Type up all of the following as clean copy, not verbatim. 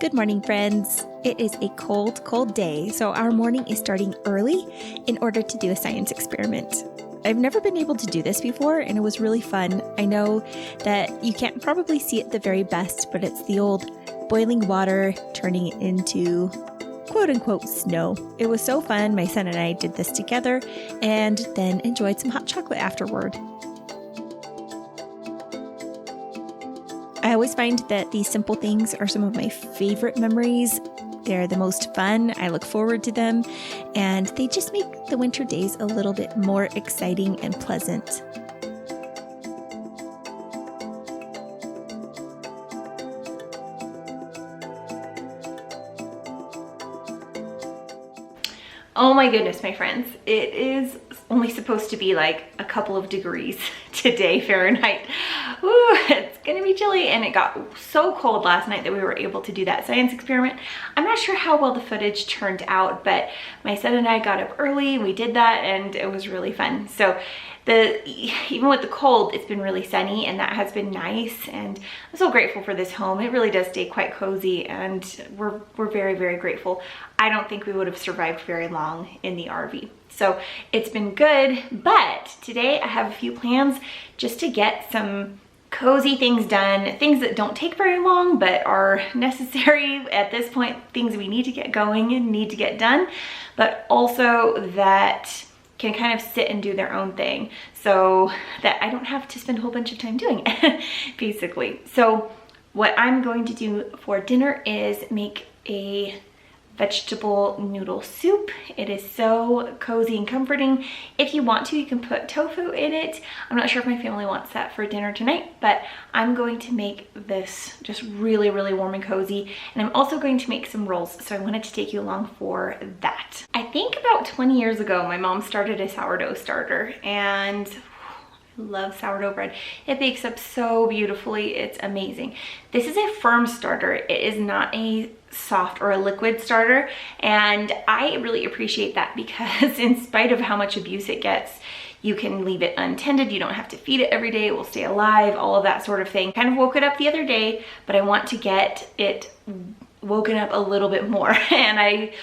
Good morning, friends. It is a cold, cold day, so our morning is starting early in order to do a science experiment. I've never been able to do this before, and it was really fun. I know that you can't probably see it the very best, but it's the old boiling water turning into quote-unquote snow. It was so fun. My son and I did this together and then enjoyed some hot chocolate afterward. I always find that these simple things are some of my favorite memories. They're the most fun. I look forward to them, and they just make the winter days a little bit more exciting and pleasant. Oh my goodness, my friends. It is only supposed to be like a couple of degrees today, Fahrenheit. Ooh, it's gonna be chilly, and it got so cold last night that we were able to do that science experiment. I'm not sure how well the footage turned out, but my son and I got up early, we did that, and it was really fun. So even with the cold, it's been really sunny, and that has been nice, and I'm so grateful for this home. It really does stay quite cozy, and we're very, very grateful. I don't think we would have survived very long in the RV. So it's been good, but today I have a few plans just to get some cozy things done, things that don't take very long but are necessary at this point, things we need to get going and need to get done, but also that can kind of sit and do their own thing so that I don't have to spend a whole bunch of time doing it, basically. So what I'm going to do for dinner is make a vegetable noodle soup. It is so cozy and comforting. If you want to, you can put tofu in it. I'm not sure if my family wants that for dinner tonight, but I'm going to make this just really, really warm and cozy. And I'm also going to make some rolls, so I wanted to take you along for that. I think about 20 years ago, my mom started a sourdough starter, and I love sourdough bread. It bakes up so beautifully. It's amazing. This is a firm starter. It is not a soft or a liquid starter, and I really appreciate that because in spite of how much abuse it gets, you can leave it untended. You don't have to feed it every day. It will stay alive, all of that sort of thing. Kind of woke it up the other day, but I want to get it woken up a little bit more, and I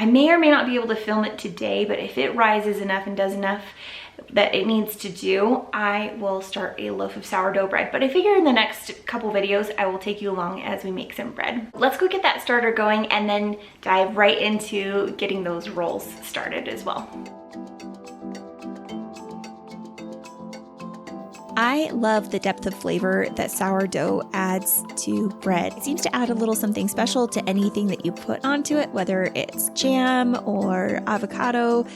may or may not be able to film it today, but if it rises enough and does enough that it needs to do, I will start a loaf of sourdough bread. But I figure in the next couple videos, I will take you along as we make some bread. Let's go get that starter going and then dive right into getting those rolls started as well. I love the depth of flavor that sourdough adds to bread. It seems to add a little something special to anything that you put onto it, whether it's jam or avocado.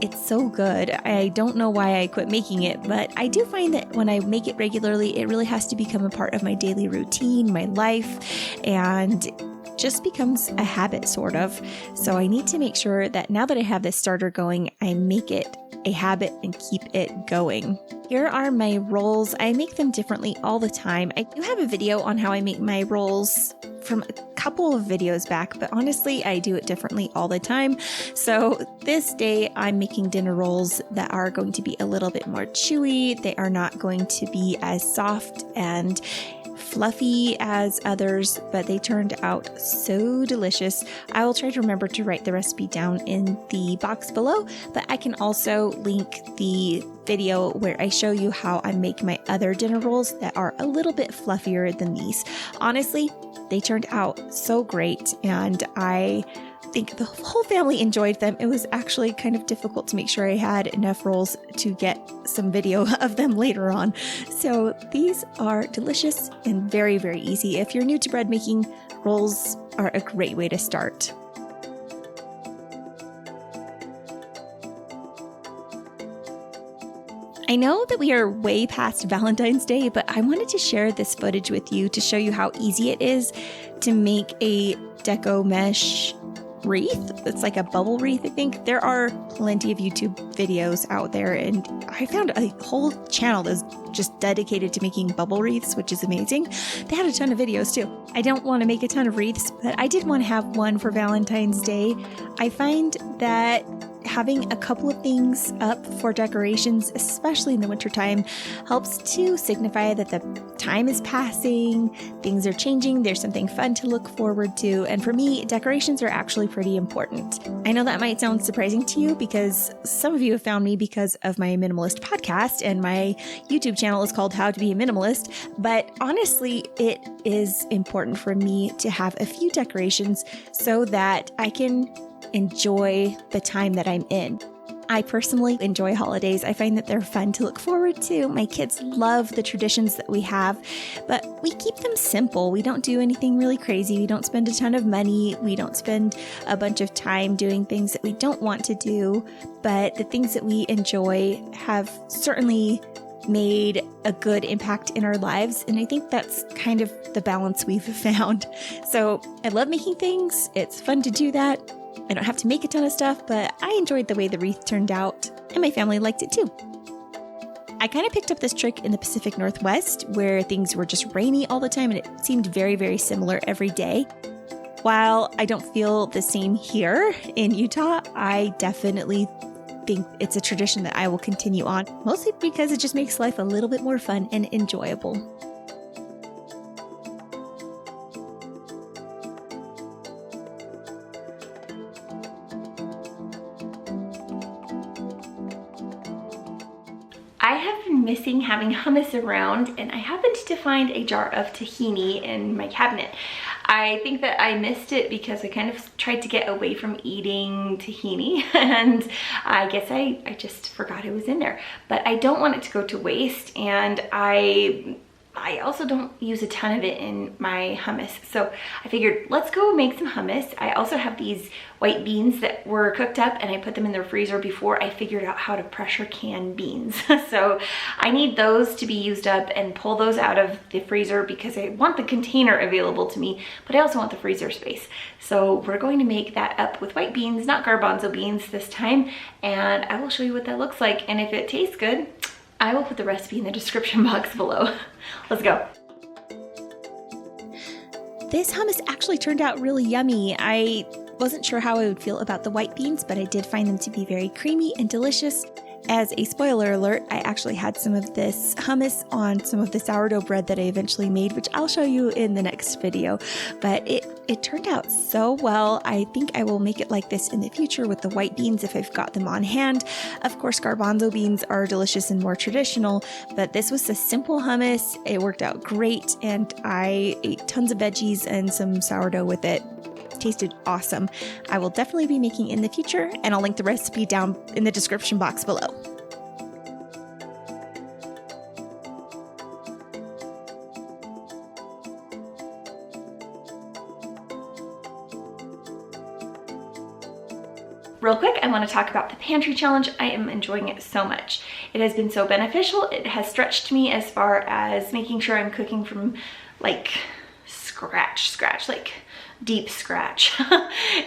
It's so good. I don't know why I quit making it, but I do find that when I make it regularly, it really has to become a part of my daily routine, my life, and just becomes a habit, sort of. So I need to make sure that now that I have this starter going, I make it a habit and keep it going. Here are my rolls. I make them differently all the time. I do have a video on how I make my rolls from a couple of videos back, but honestly, I do it differently all the time. So this day I'm making dinner rolls that are going to be a little bit more chewy. They are not going to be as soft and fluffy as others, but they turned out so delicious. I will try to remember to write the recipe down in the box below, but I can also link the video where I show you how I make my other dinner rolls that are a little bit fluffier than these. Honestly, they turned out so great, and I think the whole family enjoyed them. It was actually kind of difficult to make sure I had enough rolls to get some video of them later on. So these are delicious and very, very easy. If you're new to bread making, rolls are a great way to start. I know that we are way past Valentine's Day, but I wanted to share this footage with you to show you how easy it is to make a deco mesh wreath. It's like a bubble wreath, I think. There are plenty of YouTube videos out there, and I found a whole channel that's just dedicated to making bubble wreaths, which is amazing. They had a ton of videos too. I don't want to make a ton of wreaths, but I did want to have one for Valentine's Day. I find that having a couple of things up for decorations, especially in the wintertime, helps to signify that the time is passing, things are changing, there's something fun to look forward to, and for me, decorations are actually pretty important. I know that might sound surprising to you because some of you have found me because of my Minimalist podcast, and my YouTube channel is called How to Be a Minimalist, but honestly, it is important for me to have a few decorations so that I can enjoy the time that I'm in. I personally enjoy holidays. I find that they're fun to look forward to. My kids love the traditions that we have, but we keep them simple. We don't do anything really crazy. We don't spend a ton of money. We don't spend a bunch of time doing things that we don't want to do, but the things that we enjoy have certainly made a good impact in our lives. And I think that's kind of the balance we've found. So I love making things. It's fun to do that. I don't have to make a ton of stuff, but I enjoyed the way the wreath turned out, and my family liked it too. I kind of picked up this trick in the Pacific Northwest where things were just rainy all the time and it seemed very, very similar every day. While I don't feel the same here in Utah, I definitely think it's a tradition that I will continue on, mostly because it just makes life a little bit more fun and enjoyable. I have been missing having hummus around, and I happened to find a jar of tahini in my cabinet. I think that I missed it because I kind of tried to get away from eating tahini, and I guess I just forgot it was in there. But I don't want it to go to waste, and I also don't use a ton of it in my hummus. So I figured, let's go make some hummus. I also have these white beans that were cooked up, and I put them in the freezer before I figured out how to pressure can beans. So I need those to be used up and pull those out of the freezer because I want the container available to me, but I also want the freezer space. So we're going to make that up with white beans, not garbanzo beans this time, and I will show you what that looks like. And if it tastes good, I will put the recipe in the description box below. Let's go. This hummus actually turned out really yummy. I wasn't sure how I would feel about the white beans, but I did find them to be very creamy and delicious. As a spoiler alert, I actually had some of this hummus on some of the sourdough bread that I eventually made, which I'll show you in the next video. But it turned out so well. I think I will make it like this in the future with the white beans if I've got them on hand. Of course, garbanzo beans are delicious and more traditional, but this was a simple hummus. It worked out great, and I ate tons of veggies and some sourdough with it. Tasted awesome. I will definitely be making in the future, and I'll link the recipe down in the description box below. Real quick, I want to talk about the pantry challenge. I am enjoying it so much. It has been so beneficial. It has stretched me as far as making sure I'm cooking from like scratch, like deep scratch.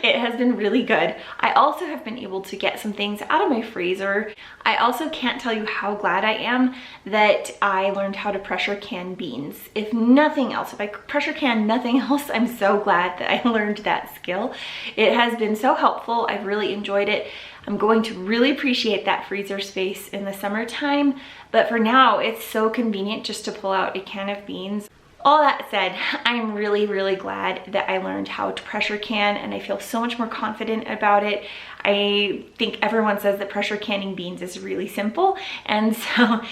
It has been really good. I also have been able to get some things out of my freezer. I also can't tell you how glad I am that I learned how to pressure can beans. If nothing else, if I pressure can nothing else, I'm so glad that I learned that skill. It has been so helpful. I've really enjoyed it. I'm going to really appreciate that freezer space in the summertime, but for now, it's so convenient just to pull out a can of beans. All that said, I'm really, really glad that I learned how to pressure can, and I feel so much more confident about it. I think everyone says that pressure canning beans is really simple, and so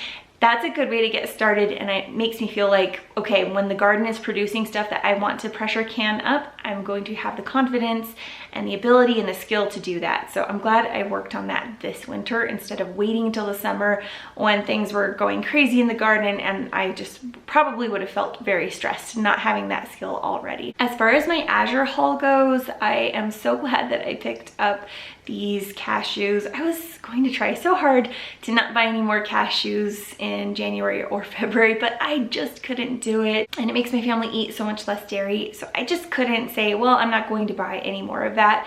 that's a good way to get started, and it makes me feel like, okay, when the garden is producing stuff that I want to pressure can up, I'm going to have the confidence and the ability and the skill to do that. So I'm glad I worked on that this winter instead of waiting until the summer when things were going crazy in the garden, and I just probably would have felt very stressed not having that skill already. As far as my Azure haul goes, I am so glad that I picked up these cashews. I was going to try so hard to not buy any more cashews in January or February, but I just couldn't do it. And it makes my family eat so much less dairy. So I just couldn't say, well, I'm not going to buy any more of that.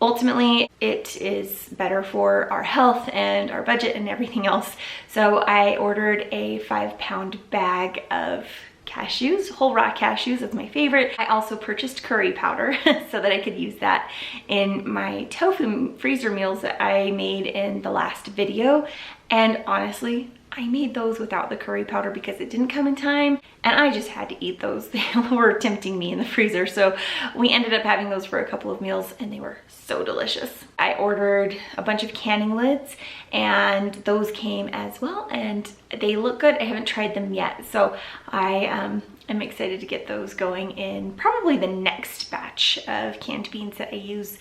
Ultimately, it is better for our health and our budget and everything else. So I ordered a 5-pound bag of cashews, whole raw cashews. That's my favorite. I also purchased curry powder so that I could use that in my tofu freezer meals that I made in the last video. And honestly, I made those without the curry powder because it didn't come in time and I just had to eat those. They were tempting me in the freezer. So we ended up having those for a couple of meals and they were so delicious. I ordered a bunch of canning lids and those came as well and they look good. I haven't tried them yet. So I am excited to get those going in probably the next batch of canned beans that I use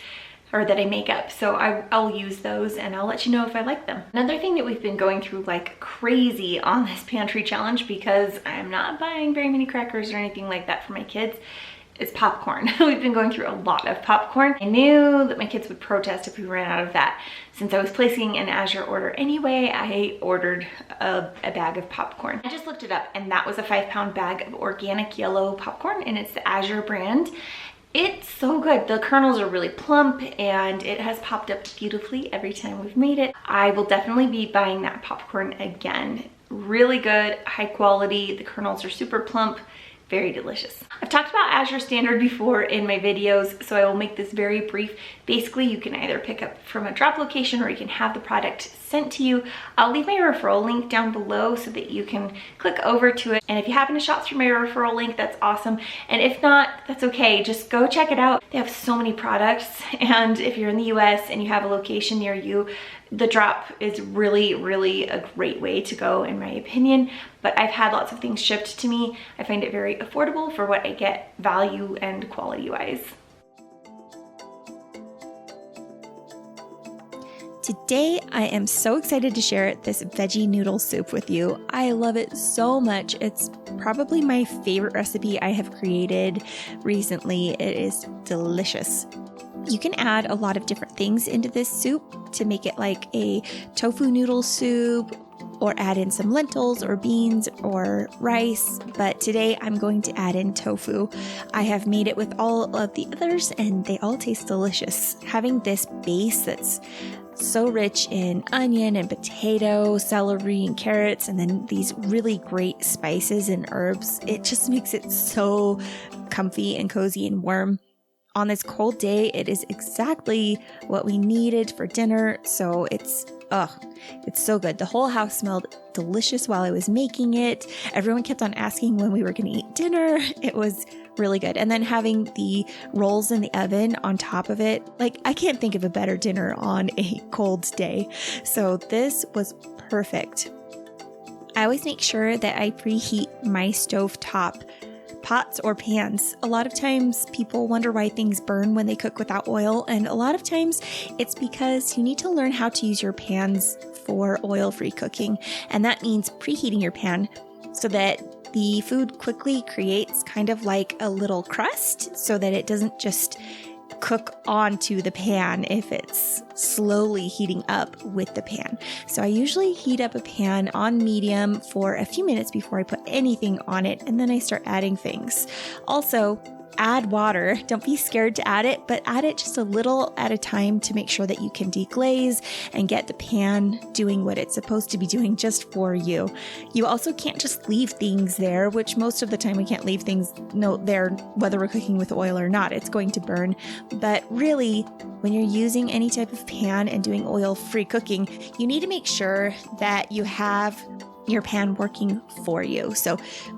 or that I make up. So I'll use those and I'll let you know if I like them. Another thing that we've been going through like crazy on this pantry challenge, because I'm not buying very many crackers or anything like that for my kids, is popcorn. We've been going through a lot of popcorn. I knew that my kids would protest if we ran out of that. Since I was placing an Azure order anyway, I ordered a bag of popcorn. I just looked it up and that was a 5-pound bag of organic yellow popcorn and it's the Azure brand. It's so good. The kernels are really plump and it has popped up beautifully every time we've made it. I will definitely be buying that popcorn again. Really good, high quality. The kernels are super plump. Very delicious. I've talked about Azure Standard before in my videos, so I will make this very brief. Basically, you can either pick up from a drop location or you can have the product sent to you. I'll leave my referral link down below so that you can click over to it. And if you happen to shop through my referral link, that's awesome. And if not, that's okay. Just go check it out. They have so many products. And if you're in the US and you have a location near you, the drop is really, really a great way to go in my opinion. But I've had lots of things shipped to me. I find it very affordable for what I get value and quality wise. Today, I am so excited to share this veggie noodle soup with you. I love it so much. It's probably my favorite recipe I have created recently. It is delicious. You can add a lot of different things into this soup to make it like a tofu noodle soup, or add in some lentils or beans or rice, but today I'm going to add in tofu. I have made it with all of the others and they all taste delicious. Having this base that's so rich in onion and potato, celery and carrots, and then these really great spices and herbs, it just makes it so comfy and cozy and warm. On this cold day, it is exactly what we needed for dinner, so it's so good. The whole house smelled delicious while I was making it. Everyone kept on asking when we were going to eat dinner. It was really good. And then having the rolls in the oven on top of it, like I can't think of a better dinner on a cold day. So this was perfect. I always make sure that I preheat my stovetop pots or pans. A lot of times people wonder why things burn when they cook without oil, and a lot of times it's because you need to learn how to use your pans for oil-free cooking, and that means preheating your pan so that the food quickly creates kind of like a little crust so that it doesn't just cook onto the pan if it's slowly heating up with the pan. So I usually heat up a pan on medium for a few minutes before I put anything on it, and then I start adding things. Also, add water. Don't be scared to add it, but add it just a little at a time to make sure that you can deglaze and get the pan doing what it's supposed to be doing just for you. You also can't just leave things there, which most of the time we can't leave things there whether we're cooking with oil or not. It's going to burn. But really, when you're using any type of pan and doing oil-free cooking, you need to make sure that you have your pan working for you. So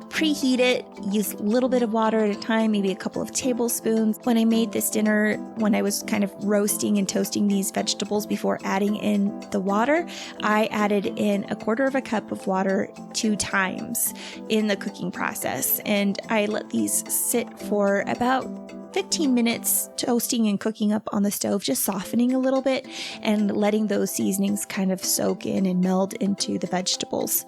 preheat it, use a little bit of water at a time, maybe a couple of tablespoons. When I made this dinner, when I was kind of roasting and toasting these vegetables before adding in the water, I added in 1/4 cup of water 2 times in the cooking process. And I let these sit for about 15 minutes toasting and cooking up on the stove, just softening a little bit and letting those seasonings kind of soak in and meld into the vegetables.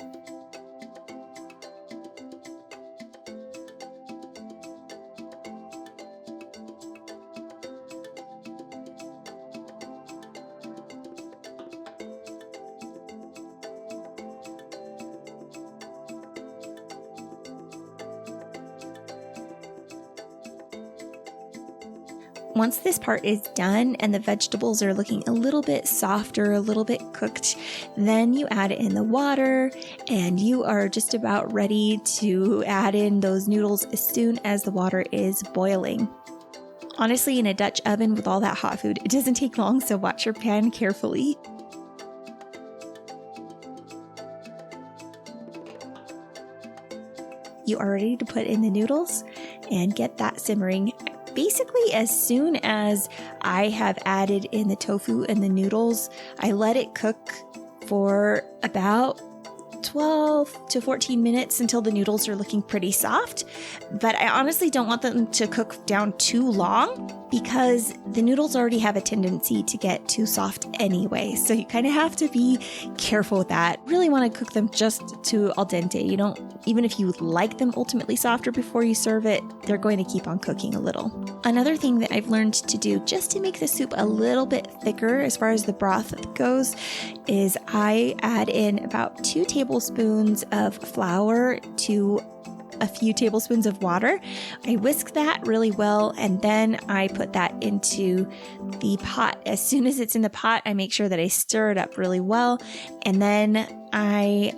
Once this part is done and the vegetables are looking a little bit softer, a little bit cooked, then you add in the water and you are just about ready to add in those noodles as soon as the water is boiling. Honestly, in a Dutch oven with all that hot food, it doesn't take long, so watch your pan carefully. You are ready to put in the noodles and get that simmering. Basically, as soon as I have added in the tofu and the noodles, I let it cook for about 12 to 14 minutes until the noodles are looking pretty soft. But I honestly don't want them to cook down too long because the noodles already have a tendency to get too soft anyway. So you kind of have to be careful with that. Really want to cook them just to al dente. You don't, even if you like them ultimately softer before you serve it, they're going to keep on cooking a little. Another thing that I've learned to do just to make the soup a little bit thicker as far as the broth goes is I add in about 2 tablespoons of flour to a few tablespoons of water. I whisk that really well and then I put that into the pot. As soon as it's in the pot, I make sure that I stir it up really well and then I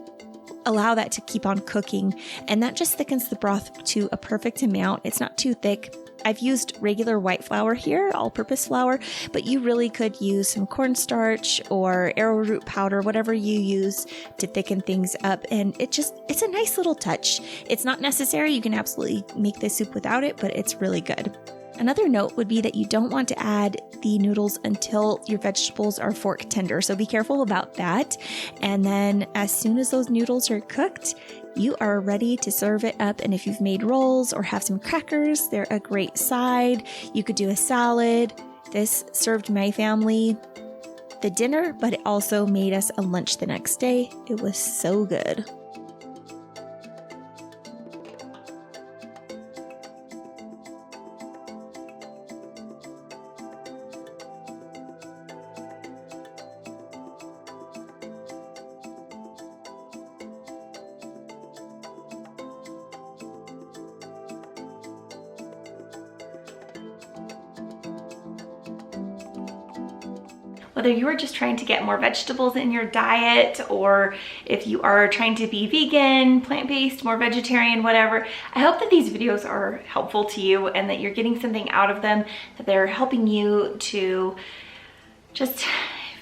allow that to keep on cooking, and that just thickens the broth to a perfect amount. It's not too thick. I've used regular white flour here, all-purpose flour, but you really could use some cornstarch or arrowroot powder, whatever you use to thicken things up, and it's a nice little touch. It's not necessary. You can absolutely make this soup without it, but it's really good. Another note would be that you don't want to add the noodles until your vegetables are fork tender, so be careful about that. And then as soon as those noodles are cooked, you are ready to serve it up. And if you've made rolls or have some crackers, they're a great side. You could do a salad. This served my family the dinner, but it also made us a lunch the next day. It was so good. Whether you are just trying to get more vegetables in your diet, or if you are trying to be vegan, plant-based, more vegetarian, whatever, I hope that these videos are helpful to you and that you're getting something out of them, that they're helping you to just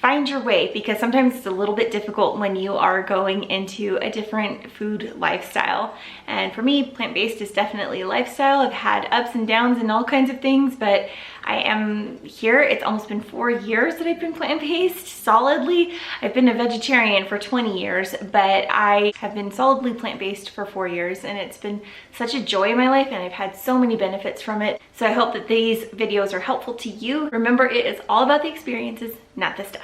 find your way, because sometimes it's a little bit difficult when you are going into a different food lifestyle. And for me, plant-based is definitely a lifestyle. I've had ups and downs and all kinds of things, but I am here. It's almost been 4 years that I've been plant-based solidly. I've been a vegetarian for 20 years, but I have been solidly plant-based for 4 years, and it's been such a joy in my life, and I've had so many benefits from it. So I hope that these videos are helpful to you. Remember, it is all about the experiences, not the stuff.